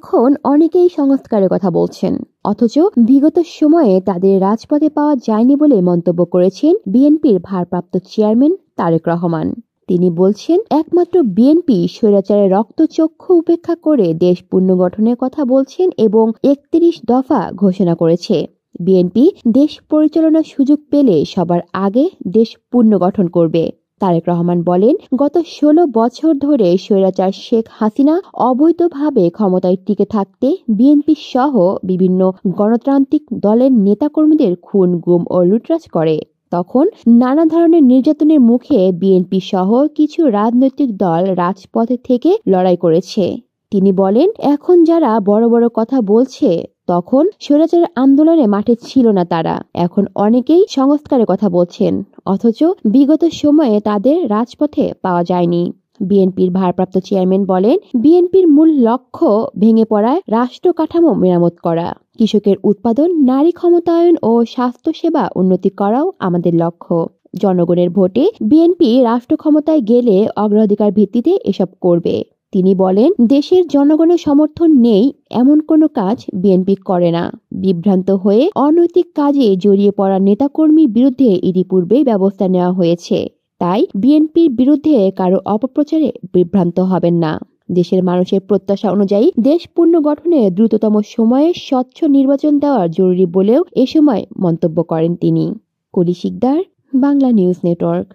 এখন অনেকেই সংস্কারের কথা বলছেন, অথচ বিগত সময়ে তাদের রাজপথে পাওয়া যায়নি বলে মন্তব্য করেছেন বিএনপির ভারপ্রাপ্ত চেয়ারম্যান তারেক রহমান। তিনি বলছেন, একমাত্র বিএনপি স্বৈরাচারের রক্তচক্ষু উপেক্ষা করে দেশ পুনর্গঠনের কথা বলছেন এবং ৩১ দফা ঘোষণা করেছে। বিএনপি দেশ পরিচালনার সুযোগ পেলে সবার আগে দেশ পুনর্গঠন করবে। তারেক রহমান বলেন, গত ১৬ বছর ধরে স্বৈরাচার শেখ হাসিনা অবৈধভাবে ক্ষমতায় টিকে থাকতে বিএনপি সহ বিভিন্ন গণতান্ত্রিক দলের নেতাকর্মীদের খুন, গুম ও লুটতরাজ করে। তখন নানা ধরনের নির্যাতনের মুখে বিএনপি সহ কিছু রাজনৈতিক দল রাজপথে থেকে লড়াই করেছে। তিনি বলেন, এখন যারা বড় বড় কথা বলছে, তখন স্বৈরাচার আন্দোলনে মাঠে ছিল না তারা। এখন অনেকেই সংস্কারের কথা বলছেন, অথচ বিগত সময়ে তাদের রাজপথে পাওয়া যায়নি। বিএনপির ভারপ্রাপ্ত চেয়ারম্যান বলেন, বিএনপির মূল লক্ষ্য ভেঙে পড়ায় রাষ্ট্র কাঠামো মেরামত করা, কৃষকের উৎপাদন, নারী ক্ষমতায়ন ও স্বাস্থ্যসেবা উন্নতি করাও আমাদের লক্ষ্য। জনগণের ভোটে বিএনপি রাষ্ট্র ক্ষমতায় গেলে অগ্রাধিকার ভিত্তিতে এসব করবে। তিনি বলেন, দেশের জনগণের সমর্থন নেই এমন কোনো কাজ বিএনপি করে না। বিভ্রান্ত হয়ে অনৈতিক কাজে জড়িয়ে পড়া নেতাকর্মীর বিরুদ্ধে ইতিপূর্বেই ব্যবস্থা নেওয়া হয়েছে। তাই বিএনপির বিরুদ্ধে কারো অপপ্রচারে বিভ্রান্ত হবেন না। দেশের মানুষের প্রত্যাশা অনুযায়ী দেশ পুনর্গঠনে দ্রুততম সময়ে স্বচ্ছ নির্বাচন দেওয়া জরুরি বলেও এ সময় মন্তব্য করেন তিনি। কলি শিকদার, বাংলা নিউজ নেটওয়ার্ক।